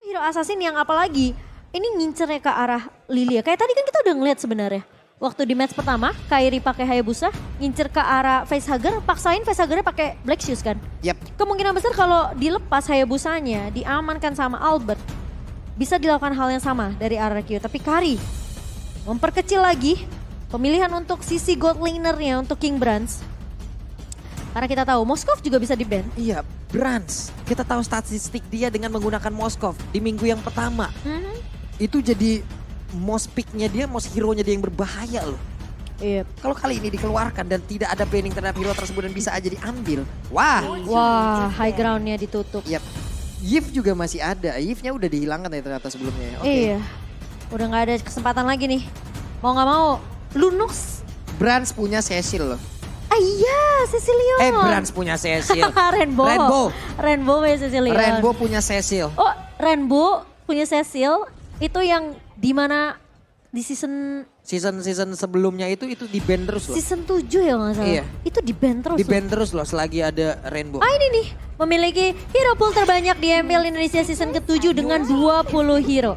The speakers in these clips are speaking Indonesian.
hero assassin yang apalagi ini ngincernya ke arah Lilia. Kayak tadi kan kita udah ngeliat sebenarnya. Waktu di match pertama, Kairi pakai Hayabusa, ngincer ke arah facehugger, paksain facehuggernya pakai Black Shoes kan. Yap. Kemungkinan besar kalau dilepas Hayabusanya, diamankan sama Albert, bisa dilakukan hal yang sama dari RRQ. Tapi Kari memperkecil lagi pemilihan untuk sisi gold lanernya untuk King Brands. Karena kita tahu Moskov juga bisa di-ban. Iya, Brands. Kita tahu statistik dia dengan menggunakan Moskov di minggu yang pertama. Itu jadi most pick-nya dia, most hero-nya dia yang berbahaya loh. Iya. Kalau kali ini dikeluarkan dan tidak ada banning terhadap hero tersebut dan bisa aja diambil. Wah. Wah, high ground-nya ditutup. Yap. Yif juga masih ada. Yifnya udah dihilangkan ya ternyata sebelumnya. Oke. Iya. Udah gak ada kesempatan lagi nih. Mau gak mau, Lunox. Brands punya Cecil loh. Ah iya, Cecilion. Brands punya Cecil. Rainbow. Rainbow punya Cecilion. Rainbow punya Cecil. Oh, Rainbow punya Cecil. Itu yang dimana di season sebelumnya itu di ban terus loh. season 7 ya nggak salah. Iya. Itu di ban terus. Di ban terus loh selagi ada Rainbow. Ah ini nih, memiliki hero pool terbanyak di MPL Indonesia season ke-7 dengan 20 hero.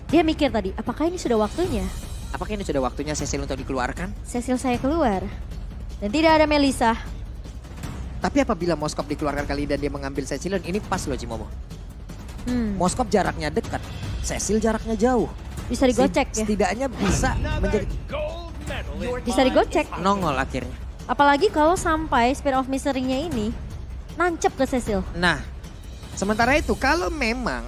Dia mikir tadi, apakah ini sudah waktunya? Apakah ini sudah waktunya Cecil untuk dikeluarkan? Cecil saya keluar. Dan tidak ada Melissa. Tapi apabila Moskov dikeluarkan kali dan dia mengambil Cecilion, ini pas loh Cimomo. Moskov jaraknya dekat, Cecil jaraknya jauh. Bisa digocek ya? Setidaknya bisa menjadi Bisa digocek. nongol akhirnya. Apalagi kalau sampai Spear of Misery-nya ini nancep ke Cecil. Nah, sementara itu kalau memang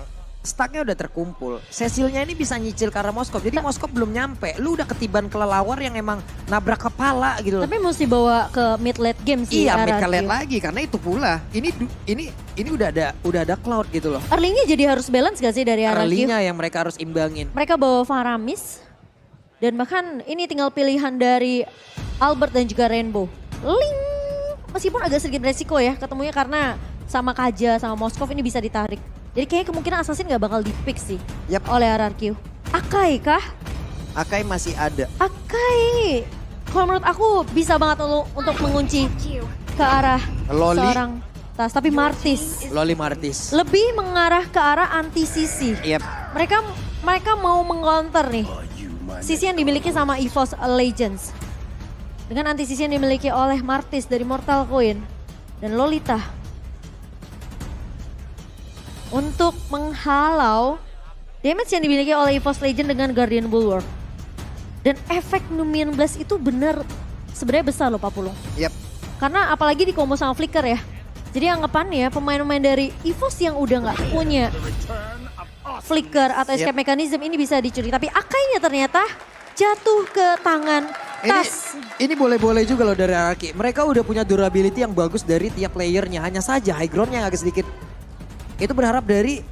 stacknya udah terkumpul, Cecilnya ini bisa nyicil ke arah Moskov. Jadi Moskov belum nyampe, lu udah ketiban kelelawar yang emang nabrak kepala gitu loh. Tapi mesti bawa ke mid late game sih. Iya, mid RRQ. kalian lagi karena itu pula. Ini udah ada Cloud gitu loh. Early-nya jadi harus balance gak sih dari RRQ? Early-nya yang mereka harus imbangin. Mereka bawa Faramis. Dan bahkan ini tinggal pilihan dari Albert dan juga Rainbow. Link. Meskipun agak sedikit resiko ya ketemunya karena sama Kaja sama Moskov ini bisa ditarik. Jadi kayaknya kemungkinan Assassin gak bakal di-pick sih oleh RRQ. Akai kah? Akai masih ada. Akai. Kalau menurut aku bisa banget untuk mengunci ke arah Loli. seorang tas. Tapi Martis Loli Martis. lebih mengarah ke arah anti-sisi. Yep. Mereka mau meng-counter nih sisi yang dimiliki sama EVOS Legends. Dengan anti-sisi yang dimiliki oleh Martis dari Mortal Coin dan Lolita. Untuk menghalau damage yang dimiliki oleh EVOS Legend dengan Guardian Bulwark. Dan efek Numian Blast itu benar sebenarnya besar loh Pak Pulung. Yep. Karena apalagi di combo sama Flicker ya. Jadi anggapannya pemain-pemain dari EVOS yang udah nggak punya Flicker atau escape mechanism ini bisa dicuri. Tapi Akainya ternyata jatuh ke tangan Tas. Ini boleh-boleh juga loh dari RRQ. Mereka udah punya durability yang bagus dari tiap playernya. Hanya saja high groundnya agak sedikit. Itu berharap dari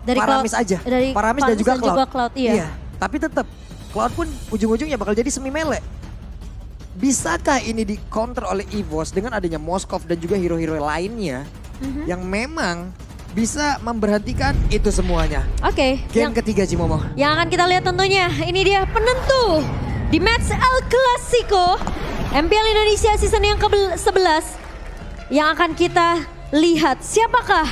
Paramis Cloud, aja. Dari Paramis dan juga Cloud. Iya. Tapi tetap Cloud pun ujung-ujungnya bakal jadi semi melee. Bisakah ini di counter oleh EVOS dengan adanya Moskov dan juga hero-hero lainnya yang memang bisa memberhentikan itu semuanya. Oke. Game ketiga Cimomo. Yang akan kita lihat tentunya ini dia penentu di match El Clasico MPL Indonesia season yang ke-11 yang akan kita lihat siapakah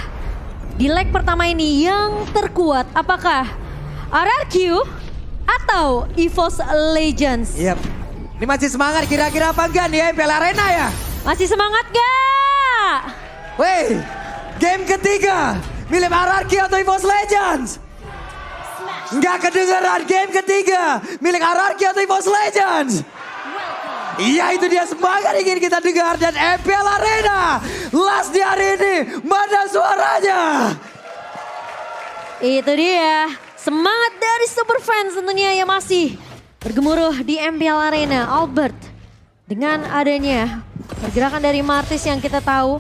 di leg pertama ini yang terkuat. Apakah RRQ atau EVOS Legends? Yap. Ini masih semangat kira-kira apa enggak nih MPL Arena ya? Masih semangat gak? Weh, game ketiga milik RRQ atau EVOS Legends? Enggak kedengeran, game ketiga milik RRQ atau EVOS Legends? Iya itu dia semangat ingin kita dengar dan MPL Arena last di hari ini, mana suaranya? Itu dia semangat dari super fans tentunya yang masih bergemuruh di MPL Arena. Albert dengan adanya pergerakan dari Martis yang kita tahu.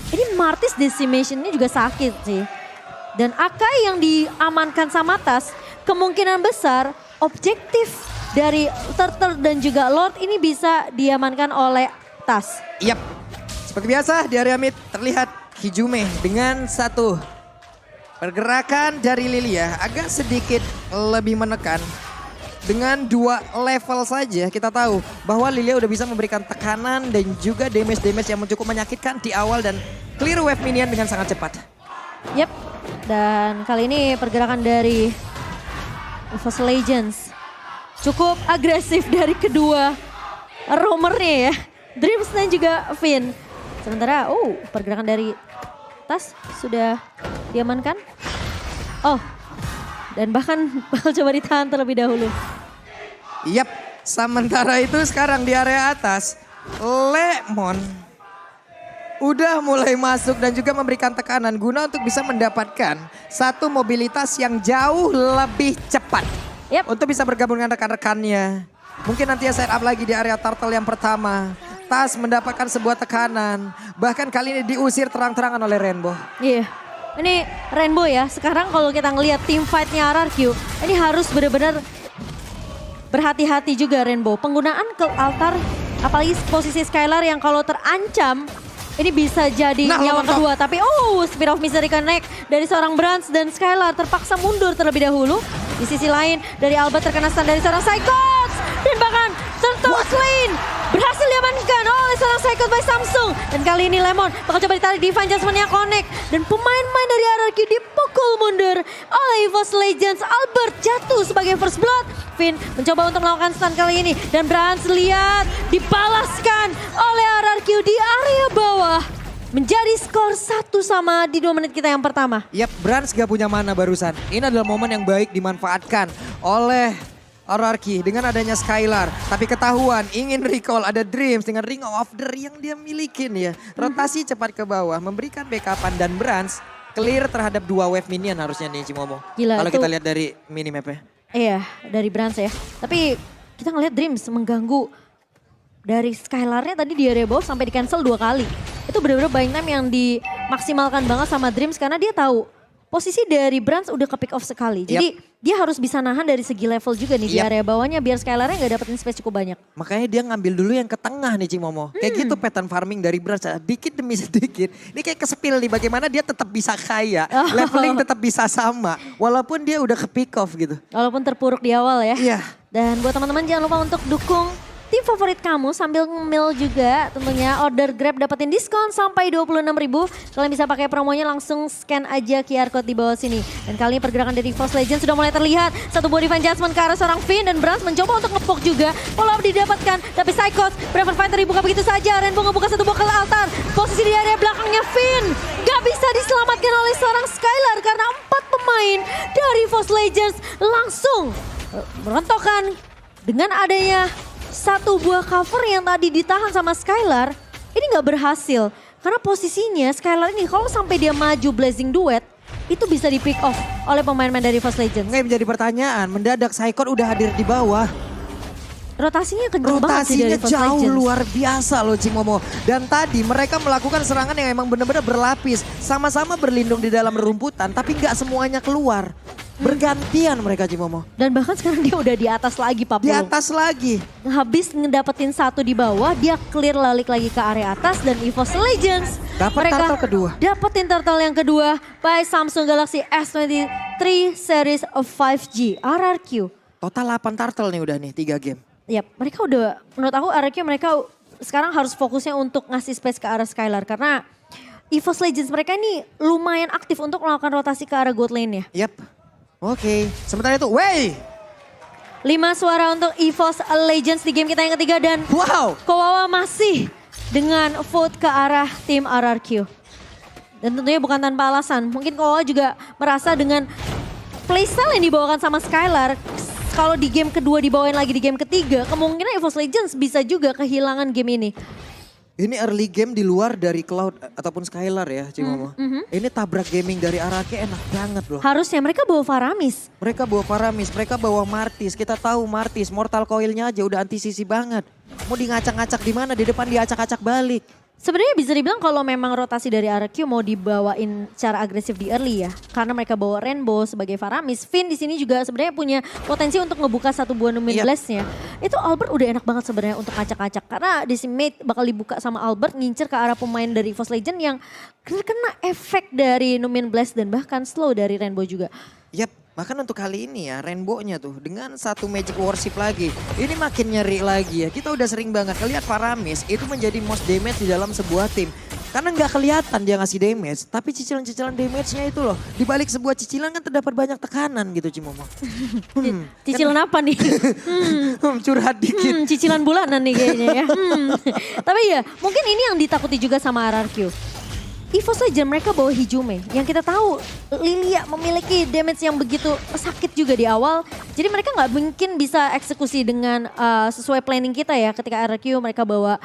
Ini Martis decimationnya juga sakit sih. Dan Akai yang diamankan sama Tas kemungkinan besar objektif dari Turtle dan juga Lord ini bisa diamankan oleh Tas. Yap, seperti biasa di area mid terlihat Hijume dengan satu pergerakan dari Lilia agak sedikit lebih menekan. Dengan 2 level saja kita tahu bahwa Lilia udah bisa memberikan tekanan dan juga damage-damage yang cukup menyakitkan di awal dan clear wave minion dengan sangat cepat. Yep, dan kali ini pergerakan dari EVOS Legends cukup agresif dari kedua roamernya ya. Dreams dan juga Finn. Sementara, pergerakan dari Tas sudah diamankan. Oh, dan bahkan bakal coba ditahan terlebih dahulu. Yap, sementara itu sekarang di area atas, Lemon udah mulai masuk dan juga memberikan tekanan guna untuk bisa mendapatkan satu mobilitas yang jauh lebih cepat. Yep. Untuk bisa bergabung dengan rekan-rekannya. Mungkin nanti ya set up lagi di area turtle yang pertama. Tas mendapatkan sebuah tekanan. Bahkan kali ini diusir terang-terangan oleh Rainbow. Iya. Ini Rainbow ya. Sekarang kalau kita ngelihat tim fight-nya RRQ. Ini harus benar-benar berhati-hati juga Rainbow. Penggunaan ke altar. Apalagi posisi Skylar yang kalau terancam. Ini bisa jadi nyawa kedua. Tapi Spear of Misery Connect dari seorang Brans dan Skylar terpaksa mundur terlebih dahulu. Di sisi lain dari Albert terkena stun dari seorang Psychots. Dan bahkan Turtle Slain berhasil diamankan oleh seorang Psychots by Samsung. Dan kali ini Lemon bakal coba ditarik Divine Judgment-nya connect. Dan pemain-pemain dari RRQ dipukul mundur oleh EVOS Legends. Albert jatuh sebagai first blood. Finn mencoba untuk melakukan stun kali ini. Dan Brans lihat dibalaskan oleh RRQ di area bawah. Menjadi skor 1-1 di 2 menit kita yang pertama. Yap, Brans gak punya mana barusan. Ini adalah momen yang baik dimanfaatkan oleh RRQ dengan adanya Skylar. Tapi ketahuan ingin recall ada Dreams dengan Ring of the yang dia milikin ya. Rotasi cepat ke bawah, memberikan backupan dan Brans clear terhadap 2 wave minion harusnya nih Cimomo. Kalau kita lihat dari minimapnya. Iya, dari Brans ya. Tapi kita ngelihat Dreams mengganggu dari Skylarnya tadi di area bawah sampai di cancel 2 kali. Itu benar-benar buying time yang dimaksimalkan banget sama Dreams karena dia tahu posisi dari Brans udah ke pick off sekali. Jadi dia harus bisa nahan dari segi level juga nih di area bawahnya biar Skylarnya gak dapetin space cukup banyak. Makanya dia ngambil dulu yang ke tengah nih Cimomo. Kayak gitu pattern farming dari Brans. Dikit demi sedikit. Ini kayak kesepil nih bagaimana dia tetap bisa kaya. Leveling tetap bisa sama. Walaupun dia udah ke pick off gitu. Walaupun terpuruk di awal ya. Iya. Dan buat teman-teman jangan lupa untuk dukung tim favorit kamu sambil ngemil juga tentunya order Grab dapetin diskon sampai 26.000. Kalian bisa pakai promonya langsung scan aja QR code di bawah sini. Dan kali ini pergerakan dari EVOS Legends sudah mulai terlihat. Satu buah Divine Judgment ke arah seorang Finn dan Brans mencoba untuk ngepok juga. Follow up didapatkan tapi Psychos Braver Fighter dibuka begitu saja. Rainbow ngebuka satu buah ke altar. Posisi di area belakangnya Finn gak bisa diselamatkan oleh seorang Skylar karena 4 pemain dari EVOS Legends langsung merontokkan dengan adanya satu buah cover yang tadi ditahan sama Skylar, ini gak berhasil. Karena posisinya Skylar ini kalau sampai dia maju Blazing Duet, itu bisa di pick off oleh pemain-pemain dari EVOS Legends. Nggak menjadi pertanyaan, mendadak Psychot udah hadir di bawah. Rotasinya kenceng banget sih dari EVOS jauh Legends. luar biasa loh Cimomo. Dan tadi mereka melakukan serangan yang emang benar-benar berlapis. Sama-sama berlindung di dalam rumputan, tapi nggak semuanya keluar. Bergantian mereka Cimomo. Dan bahkan sekarang dia udah di atas lagi Pak Di Pulung. atas lagi. Habis ngedapetin satu di bawah, dia clear lalik lagi ke area atas dan EVOS Legends. Dapat turtle kedua. Dapetin turtle yang kedua by Samsung Galaxy S23 series of 5G RRQ. Total 8 turtle nih udah nih 3 game. Yap, mereka udah, menurut aku RRQ mereka sekarang harus fokusnya untuk ngasih space ke arah Skylar. Karena EVOS Legends mereka ini lumayan aktif untuk melakukan rotasi ke arah god lane-nya. Yap. Oke, sementara itu, 5 suara untuk EVOS Legends di game kita yang ketiga dan Kowawa masih dengan vote ke arah tim RRQ. Dan tentunya bukan tanpa alasan, mungkin Kowawa juga merasa dengan playstyle yang dibawakan sama Skylar, kalau di game kedua dibawain lagi di game ketiga, kemungkinan EVOS Legends bisa juga kehilangan game ini. Ini early game di luar dari Cloud ataupun Skylar ya Cimomo. Ini tabrak gaming dari Arake enak banget loh. Harusnya mereka bawa Faramis. Mereka bawa Faramis, mereka bawa Martis. Kita tahu Martis, Mortal Coil-nya aja udah anti-sisi banget. Mau di ngacak-ngacak di mana, di depan diacak-acak balik. Sebenarnya bisa dibilang kalau memang rotasi dari RRQ mau dibawain secara agresif di early ya. Karena mereka bawa Rainbow sebagai Faramis. Finn di sini juga sebenarnya punya potensi untuk ngebuka satu buah Numin Blast-nya. Itu Albert udah enak banget sebenarnya untuk ngacak-ngacak. Karena Decimate bakal dibuka sama Albert ngincer ke arah pemain dari EVOS Legends yang kena efek dari Numin Blast dan bahkan slow dari Rainbow juga. Yap, bahkan untuk kali ini ya Rainbow-nya tuh dengan satu Magic Worship lagi. Ini makin nyeri lagi ya. Kita udah sering banget ngeliat Faramis itu menjadi most damage di dalam sebuah tim. Karena nggak kelihatan dia ngasih damage, tapi cicilan-cicilan damage-nya itu loh. Di balik sebuah cicilan kan terdapat banyak tekanan gitu Cimomo. Cicilan apa nih? Curhat dikit. Cicilan bulanan nih kayaknya ya. Tapi ya mungkin ini yang ditakuti juga sama RRQ. EVOS Legends mereka bawa Hijume. Yang kita tahu Lilia memiliki damage yang begitu sakit juga di awal. Jadi mereka nggak mungkin bisa eksekusi dengan sesuai planning kita ya. Ketika RRQ mereka bawa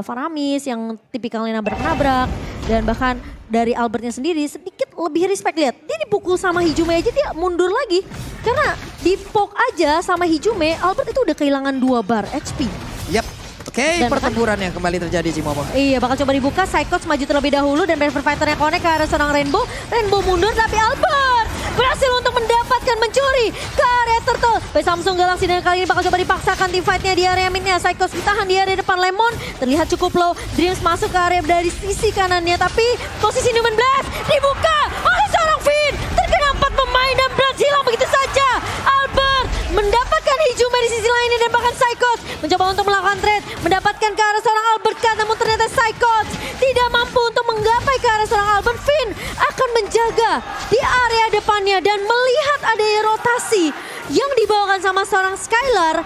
Faramis yang tipikalnya nabrak-nabrak. Dan bahkan dari Albertnya sendiri sedikit lebih respect. Lihat dia dipukul sama Hijume aja dia mundur lagi. Karena di poke aja sama Hijume Albert itu udah kehilangan 2 bar HP. Yap. Oke, pertempuran yang kembali terjadi Cimomo. Iya, bakal coba dibuka. Psychots maju terlebih dahulu dan Braver Fighter yang connect ke arah seorang Rainbow. Rainbow mundur tapi Albert berhasil untuk mendapatkan mencuri ke area Turtle. Samsung Galaxy dan kali ini bakal coba dipaksakan tim fightnya di area midnya. Psychots ditahan di area depan. Lemon terlihat cukup low. Dreams masuk ke area dari sisi kanannya tapi posisi Newman Blast dibuka oleh seorang Finn. Terkena 4 pemain dan Blast hilang begitu saja. Albert mendapatkan Hijume di sisi lainnya dan bahkan Psychots mencoba untuk melakukan trade. Mendapatkan ke arah seorang Albert Cut, namun ternyata Psychots tidak mampu untuk menggapai ke arah seorang Albert. Finn akan menjaga di area depannya dan melihat adanya rotasi yang dibawakan sama seorang Skylar.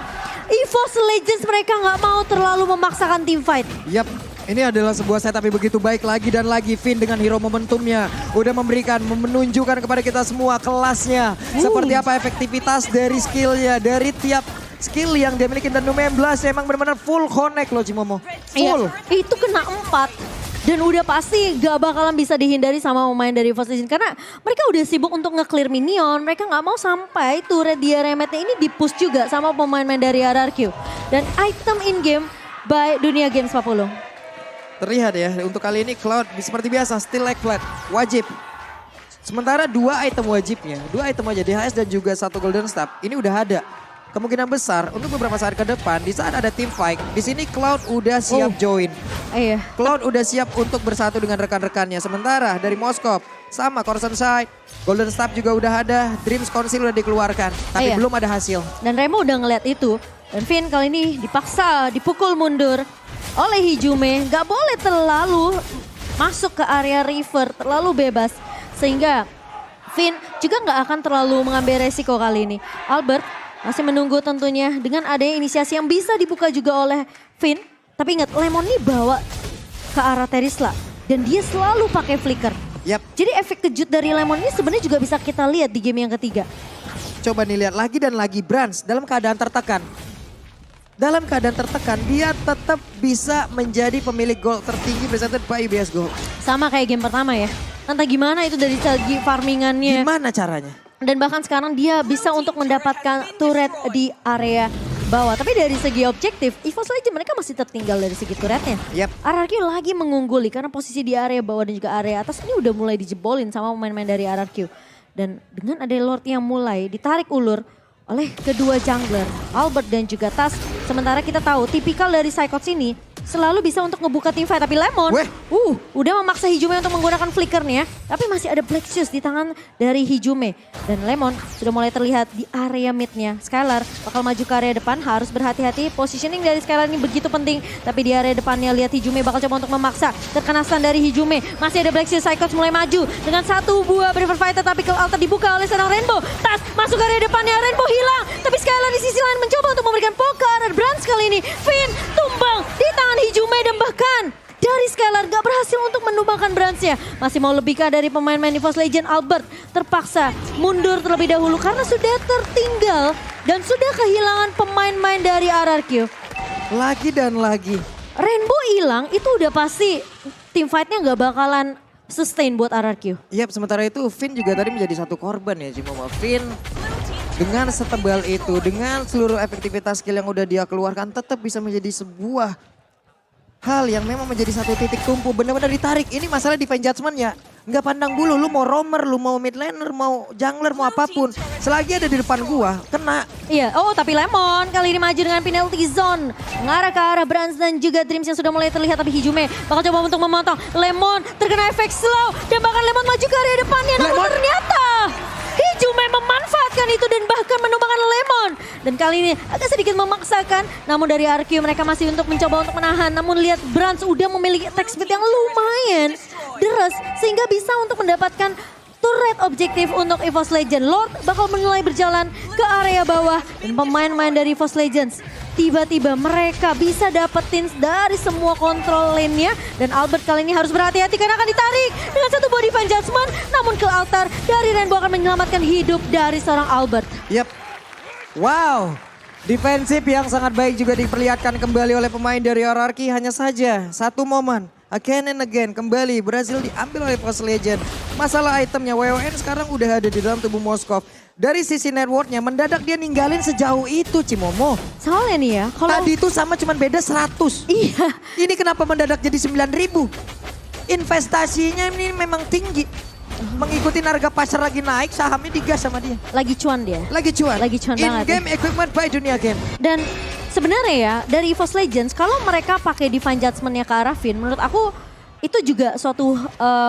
EVOS Legends mereka nggak mau terlalu memaksakan team fight. Yap. Ini adalah sebuah setup yang begitu baik lagi dan lagi. Finn dengan hero momentumnya udah memberikan, menunjukkan kepada kita semua kelasnya. Seperti apa efektivitas dari skillnya, dari tiap skill yang dia miliki. Dan Numen Blast emang benar-benar full connect loh Cimomo. Full. Iya, itu kena 4. Dan udah pasti gak bakalan bisa dihindari sama pemain dari EVOS Legends. Karena mereka udah sibuk untuk nge-clear minion. Mereka gak mau sampai turret di area mid-nya ini di-push juga sama pemain-pemain dari RRQ. Dan item in-game by Dunia Games 40. Terlihat ya, untuk kali ini Cloud seperti biasa, still leg flat, wajib. Sementara 2 item wajibnya, 2 item aja, DHS dan juga 1 Golden Staff, ini udah ada. Kemungkinan besar untuk beberapa saat ke depan, di saat ada team fight, di sini Cloud udah siap join. Iya. Cloud udah siap untuk bersatu dengan rekan-rekannya. Sementara dari Moskov, sama Corson Side, Golden Staff juga udah ada, Dreams Council udah dikeluarkan, tapi belum ada hasil. Dan Remo udah ngeliat itu, dan Finn kali ini dipaksa, dipukul mundur oleh Hijume. Gak boleh terlalu masuk ke area river, terlalu bebas. Sehingga Finn juga gak akan terlalu mengambil resiko kali ini. Albert masih menunggu tentunya dengan adanya inisiasi yang bisa dibuka juga oleh Finn. Tapi ingat, Lemon ini bawa ke arah Terisla. Dan dia selalu pakai flicker. Yap. Jadi efek kejut dari Lemon ini sebenarnya juga bisa kita lihat di game yang ketiga. Coba nih lihat lagi dan lagi, Brans dalam keadaan tertekan. Dalam keadaan tertekan, dia tetap bisa menjadi pemilik gol tertinggi presented by IBS Gold. Sama kayak game pertama ya. Entah gimana itu dari segi farmingannya. Gimana caranya? Dan bahkan sekarang dia bisa untuk mendapatkan turret di area bawah. Tapi dari segi objektif, EVOS Legends mereka masih tertinggal dari segi turretnya. Yap. RRQ lagi mengungguli karena posisi di area bawah dan juga area atas ini udah mulai dijebolin sama pemain-pemain dari RRQ. Dan dengan ada Lord yang mulai ditarik ulur oleh kedua jungler, Albert dan juga Tas. Sementara kita tahu tipikal dari Psychots ini selalu bisa untuk ngebuka team fight. Tapi Lemon udah memaksa Hijume untuk menggunakan flickernya. Tapi masih ada Black Shoes di tangan dari Hijume. Dan Lemon sudah mulai terlihat di area midnya. Skylar bakal maju ke area depan, harus berhati-hati. Positioning dari Skylar ini begitu penting. Tapi di area depannya lihat Hijume bakal coba untuk memaksa. Terkena stun dari Hijume. Masih ada Black Shoes, Psychots mulai maju dengan 1 buah Braver Fighter. Tapi kalau altar dibuka oleh seorang Rainbow. Tas masuk ke area depannya, Rainbow hilang. Tapi Skylar di sisi lain mencoba untuk memberikan poke ke Brans kali ini. Finn tumbang di tangan Hijume dan bahkan dari Skylar gak berhasil untuk menumbangkan Bransnya. Masih mau lebihkah dari pemain-pemain EVOS Legends? Albert terpaksa mundur terlebih dahulu karena sudah tertinggal dan sudah kehilangan pemain-pemain dari RRQ. Lagi dan lagi. Rainbow hilang itu udah pasti team fight-nya gak bakalan sustain buat RRQ. Yap, sementara itu Finn juga tadi menjadi satu korban ya Cimomo. Finn dengan setebal itu, dengan seluruh efektivitas skill yang udah dia keluarkan tetap bisa menjadi sebuah hal yang memang menjadi satu titik tumpu. Benar-benar ditarik. Ini masalah defense judgment-nya. Nggak pandang bulu, lu mau roamer, lu mau mid laner, mau jungler, mau apapun. Selagi ada di depan gua, kena. Iya, tapi Lemon kali ini maju dengan penalty zone. Mengarah ke arah Brans dan juga Dreams yang sudah mulai terlihat. Tapi Hijume bakal coba untuk memotong. Lemon terkena efek slow. Dan bahkan Lemon maju ke area depannya. Namun ternyata Hijume memanfaatkan itu dan bahkan menumbangkan Lemon Dan kali ini agak sedikit memaksakan. Namun dari RQ mereka masih untuk mencoba untuk menahan. Namun lihat Brans udah memiliki attack speed yang lumayan deres. Sehingga bisa untuk mendapatkan turret objektif untuk EVOS Legends. Lord bakal mulai berjalan ke area bawah. Dan pemain-pemain dari EVOS Legends tiba-tiba mereka bisa dapetin dari semua kontrol lane-nya. Dan Albert kali ini harus berhati-hati karena akan ditarik dengan satu body fan judgment. Namun ke altar dari Rainbow akan menyelamatkan hidup dari seorang Albert. Yep. Wow. Defensif yang sangat baik juga diperlihatkan kembali oleh pemain dari RRQ. Hanya saja satu momen. Again and again kembali berhasil diambil oleh EVOS Legends. Masalah itemnya WON sekarang udah ada di dalam tubuh Moskov. Dari sisi networknya mendadak dia ninggalin sejauh itu Cimomo. Soalnya nih ya. Kalau Tadi itu sama cuman beda 100. Iya. Ini kenapa mendadak jadi 9.000? Investasinya ini memang tinggi. Mengikuti harga pasar lagi naik, sahamnya digas sama dia. Lagi cuan dia. Lagi cuan. Lagi cuan banget. In-game equipment by Dunia Game. Dan sebenarnya ya dari EVOS Legends kalau mereka pakai Divine Judgment-nya ke arah Finn, menurut aku itu juga suatu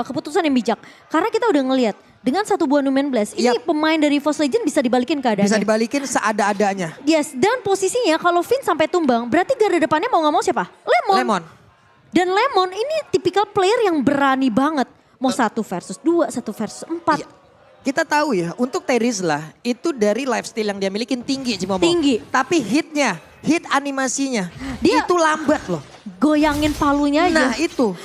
keputusan yang bijak. Karena kita udah ngelihat dengan satu buah Numen Blast, ini pemain dari EVOS Legends bisa dibalikin keadaannya. Bisa dibalikin seada-adanya. Yes, dan posisinya kalau Finn sampai tumbang, berarti garda depannya mau gak mau siapa? Lemon. Dan Lemon ini tipikal player yang berani banget. Mau 1 versus 2, 1 versus 4. Iya. Kita tahu ya, untuk Terizla itu dari lifestyle yang dia milikin tinggi Cimomo. Tinggi. Tapi hit animasinya, Dia itu lambat loh. Goyangin palunya aja. Nah itu.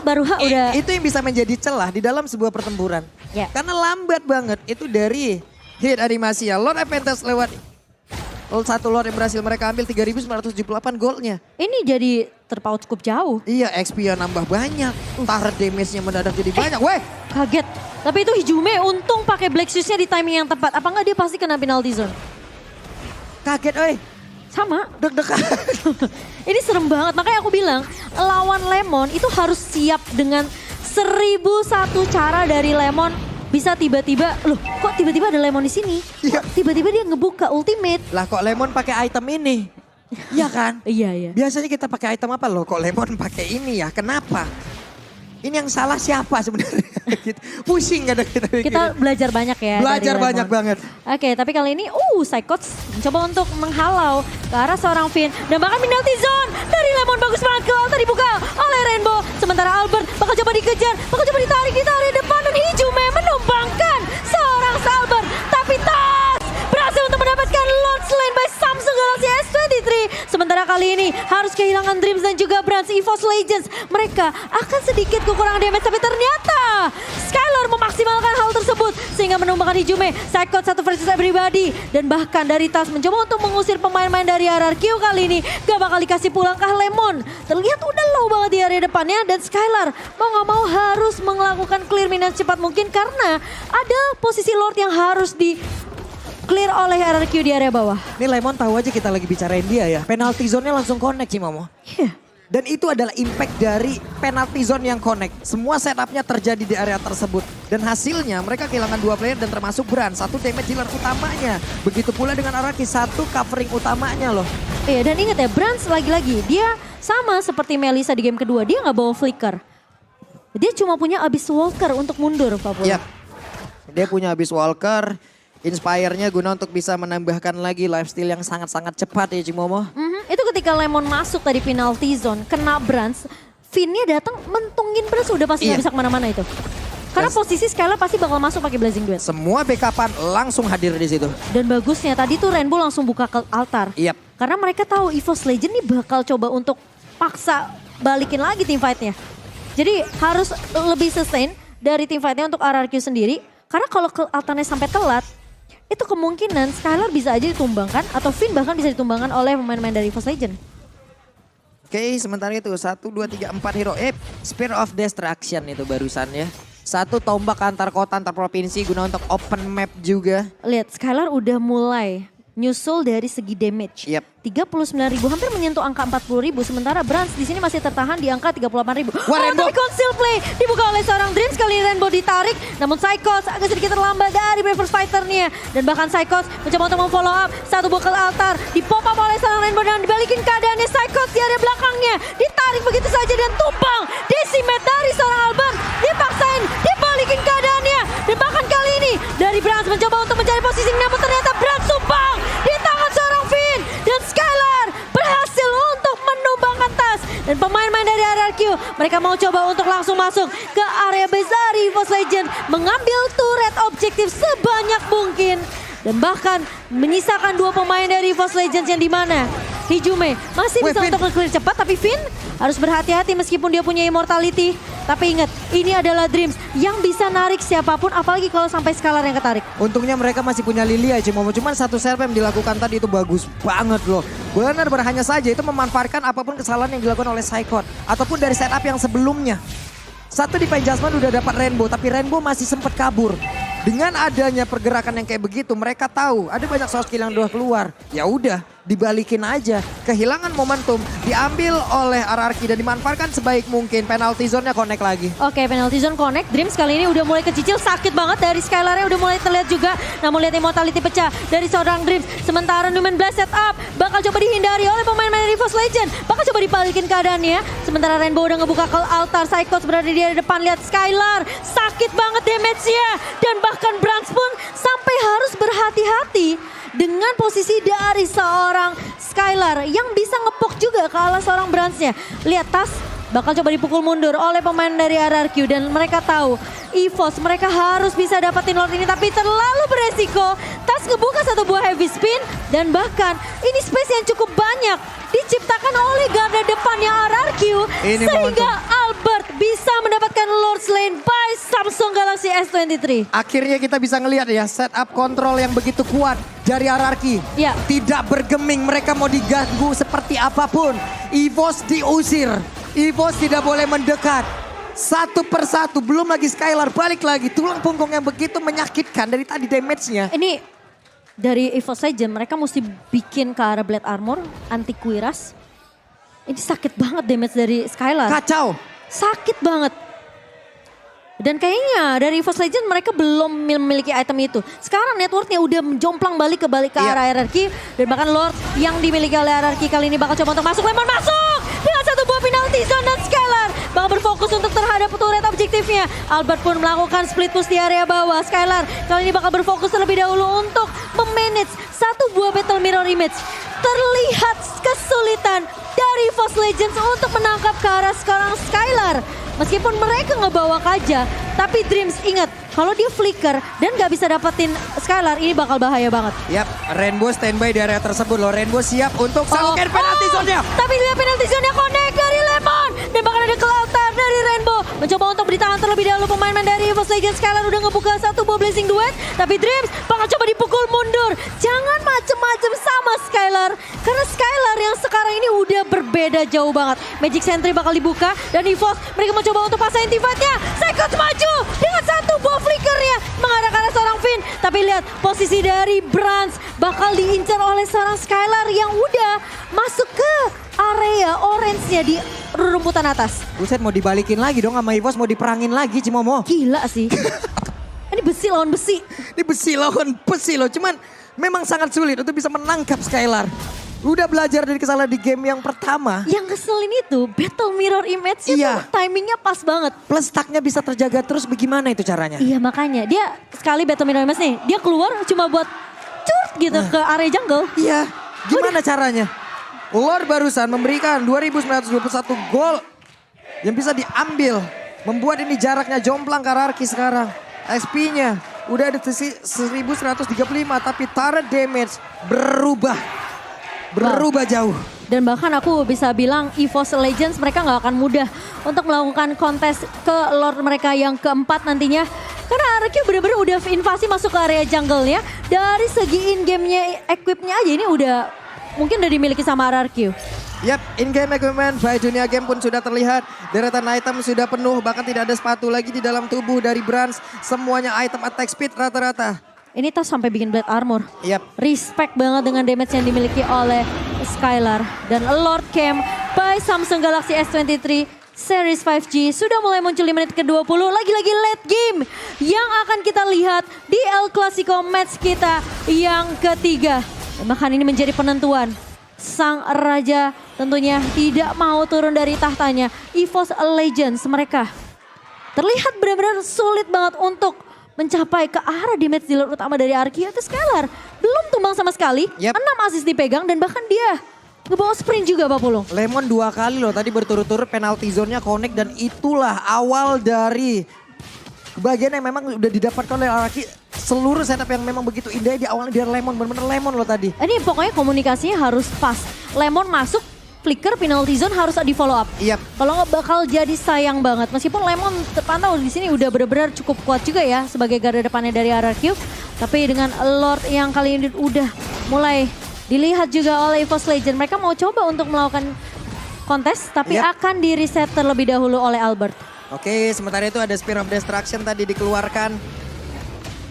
Baru udah. Itu yang bisa menjadi celah di dalam sebuah pertempuran. Ya. Karena lambat banget itu dari hit animasinya. Lord Aventus lewat satu Lord yang berhasil mereka ambil 3.978 goldnya. Ini jadi terpaut cukup jauh. Iya XP-nya nambah banyak. Turret damage-nya mendadak jadi banyak. Weh. Kaget. Tapi itu Hijume untung pakai Black Shoes-nya di timing yang tepat. Apa enggak dia pasti kena penalty zone? Kaget oi. Sama. Deg-degan. Ini serem banget. Makanya aku bilang lawan Lemon itu harus siap dengan 1001 cara dari Lemon. Bisa tiba-tiba, loh kok tiba-tiba ada Lemon di sini? Iya. Kok tiba-tiba dia ngebuka ultimate? Lah kok Lemon pakai item ini? Iya kan? Iya. Biasanya kita pakai item apa loh? Kok Lemon pakai ini ya? Kenapa? Ini yang salah siapa sebenarnya? Pusing kadang kita mikir. Kita belajar banyak ya. Belajar dari banyak Lemon. banget. Oke, tapi kali ini Psychots mencoba untuk menghalau ke arah seorang Finn. Dan bahkan penalty zone dari Lemon bagus banget ke altar dibuka oleh Rainbow. Sementara Albert bakal coba dikejar, bakal coba ditarik di area depan. Dan Hijume menumbangkan seorang Albert. Tapi Tas berhasil untuk mendapatkan Lord Slain by Samsung Galaxy S23. Sementara kali ini harus kehilangan Dreams dan juga Brans EVOS Legends. Mereka akan sedikit kekurangan damage tapi ternyata Skylar memaksimalkan hal tersebut sehingga menumbangkan Hijume. Psychot 1 versus everybody. Dan bahkan dari Tas mencoba untuk mengusir pemain-pemain dari RRQ kali ini. Gak bakal dikasih pulang ke Lemon. Terlihat udah low banget di area depannya dan Skylar mau gak mau harus melakukan clear minute cepat mungkin karena ada posisi Lord yang harus di clear oleh RRQ di area bawah. Ini Lemon tahu aja kita lagi bicarain dia ya. Penalty zone-nya langsung connect Cimomo. Iya. Dan itu adalah impact dari penalty zone yang connect. Semua setupnya terjadi di area tersebut. Dan hasilnya mereka kehilangan 2 player dan termasuk Brand. 1 damage dealer utamanya. Begitu pula dengan Araki 1 covering utamanya loh. Iya dan ingat ya Brand lagi-lagi dia sama seperti Melissa di game kedua. Dia gak bawa flicker. Dia cuma punya Abyss Walker untuk mundur Papua. Iya. Dia punya Abyss Walker. Inspire-nya guna untuk bisa menambahkan lagi lifesteal yang sangat-sangat cepat ya Cimomo. Itu ketika Lemon masuk tadi penalty zone, kena Brans, Finn-nya datang mentungin Brans udah pasti gak bisa kemana-mana itu. Karena posisi Skylar pasti bakal masuk pakai Blazing Duet. Semua backupan langsung hadir di situ. Dan bagusnya tadi tuh Rainbow langsung buka ke altar. Yap. Karena mereka tahu EVOS Legend nih bakal coba untuk paksa balikin lagi team fight-nya. Jadi harus lebih sustain dari team fight-nya untuk RRQ sendiri. Karena kalau ke altarnya sampai telat, itu kemungkinan Skylar bisa aja ditumbangkan atau Finn bahkan bisa ditumbangkan oleh pemain-pemain dari EVOS Legend. Oke, sementara itu 1, 2, 3, 4 hero. Spear of Destruction itu barusan ya. 1 tombak antar kota, antar provinsi guna untuk open map juga. Lihat, Skylar udah mulai nyusul dari segi damage. Yap. 39.000 hampir menyentuh angka 40.000 sementara Brans di sini masih tertahan di angka 38.000. Rainbow. Tapi conceal play dibuka oleh seorang Dreams kali ini Rainbow ditarik namun Psychos agak sedikit terlambat dari Bravers Fighter-nya dan bahkan Psychos mencoba untuk memfollow up satu buah altar di pop up oleh seorang Rainbow dan dibalikin keadaannya Psychos di area belakangnya ditarik begitu saja dan tumbang decimet dari seorang Albert dipaksain dibalikin keadaannya dan bahkan kali ini dari Brans mencoba untuk mencari posisi namun ternyata Brans tumbang di tangan seorang Mereka mau coba untuk langsung masuk ke area base dari EVOS Legends. Mengambil turret objektif sebanyak mungkin. Dan bahkan menyisakan 2 pemain dari EVOS Legends yang dimana Hijume masih bisa untuk nge-clear cepat, tapi Finn harus berhati-hati meskipun dia punya immortality. Tapi ingat, ini adalah Dreams yang bisa narik siapapun, apalagi kalau sampai Scalar yang ketarik. Untungnya mereka masih punya Lilia, cuman satu serve yang dilakukan tadi itu bagus banget loh. Benar-benar hanya saja itu memanfaatkan apapun kesalahan yang dilakukan oleh Saikot ataupun dari setup yang sebelumnya. Satu di Jasmine udah dapat Rainbow, tapi Rainbow masih sempat kabur. Dengan adanya pergerakan yang kayak begitu, mereka tahu ada banyak source kill yang udah keluar. Ya udah, dibalikin aja. Kehilangan momentum, diambil oleh RRQ dan dimanfaatkan sebaik mungkin. Penalty zone-nya connect lagi. Oke, penalty zone connect. Dreams kali ini udah mulai kecicil, sakit banget dari Skylar-nya udah mulai terlihat juga. Namun lihat immortality pecah dari seorang Dreams. Sementara Numen Blast setup bakal coba dihindari oleh pemain-pemain dari EVOS Legends. Bakal coba dibalikin keadaannya. Sementara Rainbow udah ngebuka ke altar. Psychos berada di depan, lihat Skylar. Sakit banget damage-nya. Dan bahkan Brans pun sampai harus berhati-hati dengan posisi dari seorang Skylar yang bisa ngepok juga ke arah seorang Bransnya. Lihat Tas bakal coba dipukul mundur oleh pemain dari RRQ dan mereka tahu EVOS mereka harus bisa dapetin Lord ini tapi terlalu beresiko. Tas ngebuka satu buah heavy spin dan bahkan ini space yang cukup banyak diciptakan oleh garda depannya RRQ ini sehingga Albert bisa mendapatkan Lord Lane by Samsung Galaxy S23. Akhirnya kita bisa ngelihat ya setup kontrol yang begitu kuat dari RRQ. Ya. Tidak bergeming, mereka mau diganggu seperti apapun. EVOS diusir, EVOS tidak boleh mendekat. Satu persatu, belum lagi Skylar balik lagi. Tulang punggung yang begitu menyakitkan dari tadi damage-nya. Ini dari EVOS Legends mereka mesti bikin ke arah Blade Armor, anti Quiras. Ini sakit banget damage dari Skylar. Kacau. Sakit banget. Dan kayaknya dari EVOS Legends mereka belum memiliki item itu. Sekarang networknya udah menjomplang balik ke arah RRQ. Dan bahkan Lord yang dimiliki oleh RRQ kali ini bakal coba untuk masuk. Lemon masuk! Dengan satu buah penalty zone dan Skylar bakal berfokus untuk terhadap turret objektifnya. Albert pun melakukan split push di area bawah. Skylar kali ini bakal berfokus terlebih dahulu untuk memanage satu buah battle mirror image. Terlihat kesulitan dari EVOS Legends untuk menangkap ke arah sekarang Skylar. Meskipun mereka ngebawa kaja, tapi Dreams ingat kalau dia flicker dan gak bisa dapetin Skylar ini bakal bahaya banget. Yap, Rainbow standby di area tersebut loh. Rainbow siap untuk salurkan penalti zone-nya. Tapi lihat penalti zone-nya connect dari Lemon. Dan bahkan ada kelautan dari Rainbow. Mencoba untuk ditahan terlebih dahulu pemain dari EVOS Legends. Skylar udah ngebuka satu buah Blazing Duet. Tapi Dreams bakal coba dipukul mundur. Jangan macem-macem sama Skylar. Karena Skylar yang sekarang ini udah berbeda jauh banget. Magic Sentry bakal dibuka. Dan EVOS mereka mau coba untuk pasang intifadnya. Psychos maju dengan satu buah flickernya mengarah ke arah seorang Finn. Tapi lihat posisi dari Brans bakal diincar oleh seorang Skylar yang udah masuk ke area orange-nya di rumputan atas. Buset, mau dibalikin lagi dong sama EVOS, mau diperangin lagi Cimomo. Gila sih. Ini besi lawan besi. Ini besi lawan besi loh, cuman memang sangat sulit untuk bisa menangkap Skylar. Udah belajar dari kesalahan di game yang pertama. Yang ngeselin itu battle mirror image-nya tuh timingnya pas banget. Plus stacknya bisa terjaga terus, bagaimana itu caranya? Iya makanya dia sekali battle mirror image nih, dia keluar cuma buat cut gitu ke area jungle. Iya, gimana caranya? Lord barusan memberikan 2921 gol yang bisa diambil. Membuat ini jaraknya jomplang ke RRQ sekarang. XP-nya udah ada 1135 tapi turret damage berubah jauh. Dan bahkan aku bisa bilang EVOS Legends mereka gak akan mudah untuk melakukan kontes ke Lord mereka yang keempat nantinya. Karena RRQ bener-bener udah invasi masuk ke area jungle-nya. Dari segi in-game-nya, equip-nya aja ini udah mungkin udah dimiliki sama RRQ. Yap, in-game equipment by Dunia Game pun sudah terlihat. Deretan item sudah penuh, bahkan tidak ada sepatu lagi di dalam tubuh dari Brans. Semuanya item attack speed rata-rata. Ini Tas sampai bikin Blade Armor. Yap. Respect banget dengan damage yang dimiliki oleh Skylar. Dan Lord Camp by Samsung Galaxy S23 Series 5G sudah mulai muncul di menit ke-20. Lagi-lagi late game yang akan kita lihat di El Clasico match kita yang ketiga. Dan bahkan ini menjadi penentuan. Sang Raja tentunya tidak mau turun dari tahtanya. EVOS Legends mereka terlihat benar-benar sulit banget untuk mencapai ke arah damage dealer utama dari RRQ itu Skylar. Belum tumbang sama sekali, 6 assist dipegang dan bahkan dia ngebawa sprint juga Pak Pulung. Lemon 2 kali loh tadi berturut-turut penalti zone-nya connect dan itulah awal dari kebahagiaan yang memang udah didapatkan oleh Araki. Seluruh setup yang memang begitu indah di awalnya dia Lemon, bener-bener Lemon loh tadi. Ini pokoknya komunikasinya harus pas. Lemon masuk, flicker penalty zone harus di follow up. Iya. Kalau nggak bakal jadi sayang banget. Meskipun Lemon terpantau di sini udah benar-benar cukup kuat juga ya sebagai garda depannya dari RRQ. Tapi dengan Lord yang kali ini udah mulai dilihat juga oleh EVOS Legend. Mereka mau coba untuk melakukan kontes tapi akan di reset terlebih dahulu oleh Albert. Oke, sementara itu ada Spear of Destruction tadi dikeluarkan.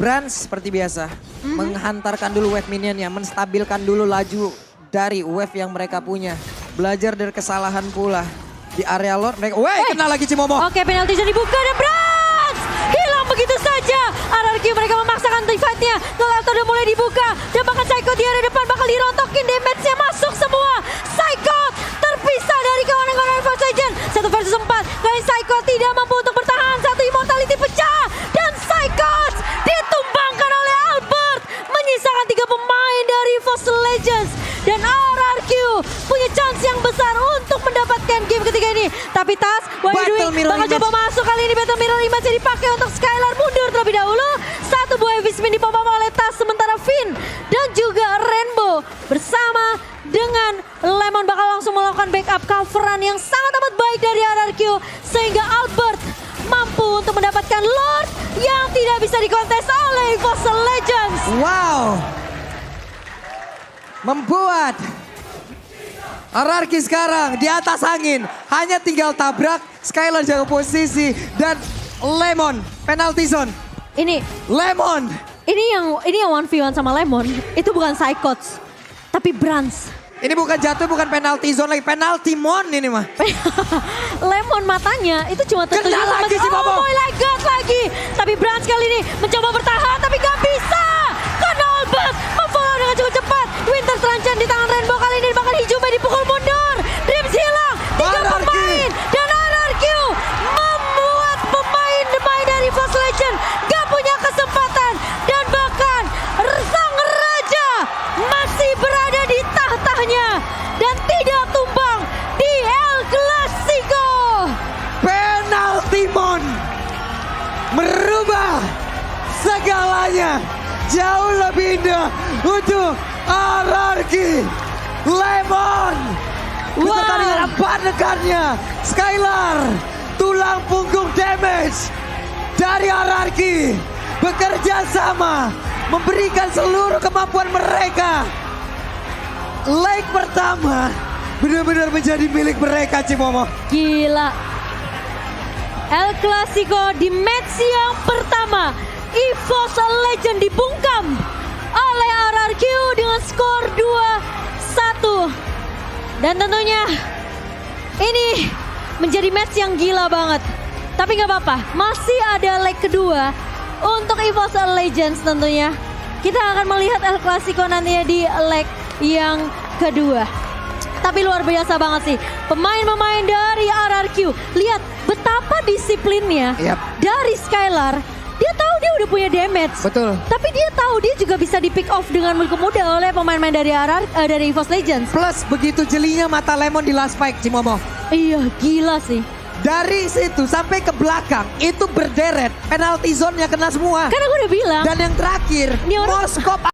Brands seperti biasa menghantarkan dulu wave minionnya, menstabilkan dulu laju dari wave yang mereka punya. Belajar dari kesalahan pula di area Lord mereka. Kena lagi Cimomo. Oke, penalti zone dibuka dan Brands hilang begitu saja. RRQ mereka memaksakan fight-nya. Nolauto udah mulai dibuka dan bahkan Psycho di area depan bakal dirontokin, damage-nya masuk semua. Psycho terpisah dari kawan-kawan EVOS Legend. 1 versus 4. Kali Psycho tidak mampu untuk bertahan. Satu immortality pecah dan Psycho ditumbangkan oleh Albert. Menyisakan 3 pemain dari EVOS Legends. Dan RRQ punya chance yang besar untuk mendapatkan game ketiga ini. Tapi Tas, Battle Mirror bakal Image. coba masuk kali ini. Battle Mirror Image yang dipakai untuk Skylar mundur terlebih dahulu. Satu buah heavy spin dipop oleh Tas. Sementara Finn dan juga Rainbow bersama dengan Lemon bakal langsung melakukan backup coveran yang sangat amat baik dari RRQ. Sehingga Albert mampu untuk mendapatkan Lord yang tidak bisa dikontes oleh EVOS Legends. Wow. Membuat RRQ sekarang di atas angin. Hanya tinggal tabrak, Skylar jaga posisi dan Lemon penalty zone. Ini Lemon. Ini yang 1v1 sama Lemon, itu bukan Psychots, tapi Brands. Ini bukan jatuh, bukan penalty zone lagi, penalty mon ini mah. Lemon matanya itu cuma tertuju Kena sama lagi si Bobo. Oh my god lagi. Tapi Brands kali ini mencoba bertahan tapi gak bisa. Karena Albert memfollow dengan cukup cepat. Winter Transcend di tangan Rainbow kali ini bahkan Hijube dipukul mundur. Dreams hilang. 3 RRQ. pemain dan RRQ membuat pemain dari EVOS Legend gak punya kesempatan. Dan bahkan sang raja masih berada di tahtanya dan tidak tumbang di El Clasico. Penalty mon merubah segalanya jauh lebih indah untuk RRQ. Lemon beserta dengan partnernya Skylar, tulang punggung damage dari RRQ bekerja sama memberikan seluruh kemampuan mereka. Leg pertama benar-benar menjadi milik mereka Cimomo. Gila. El Clasico di match yang pertama. EVOS Legend dibungkam oleh RRQ dengan skor 2-1. Dan tentunya ini menjadi match yang gila banget. Tapi gak apa-apa, masih ada leg kedua untuk EVOS Legends tentunya. Kita akan melihat El Clasico nantinya di leg yang kedua. Tapi luar biasa banget sih. Pemain-pemain dari RRQ. Lihat betapa disiplinnya dari Skylar. Dia tahu dia udah punya damage. Betul. Tapi dia tahu dia juga bisa di pick off dengan begitu mudah oleh pemain-pemain dari dari EVOS Legends. Plus begitu jelinya mata Lemon di last fight Cimomo. Iya gila sih. Dari situ sampai ke belakang itu berderet. Penalty zone-nya kena semua. Karena gue udah bilang. Dan yang terakhir Ini orang- Moskop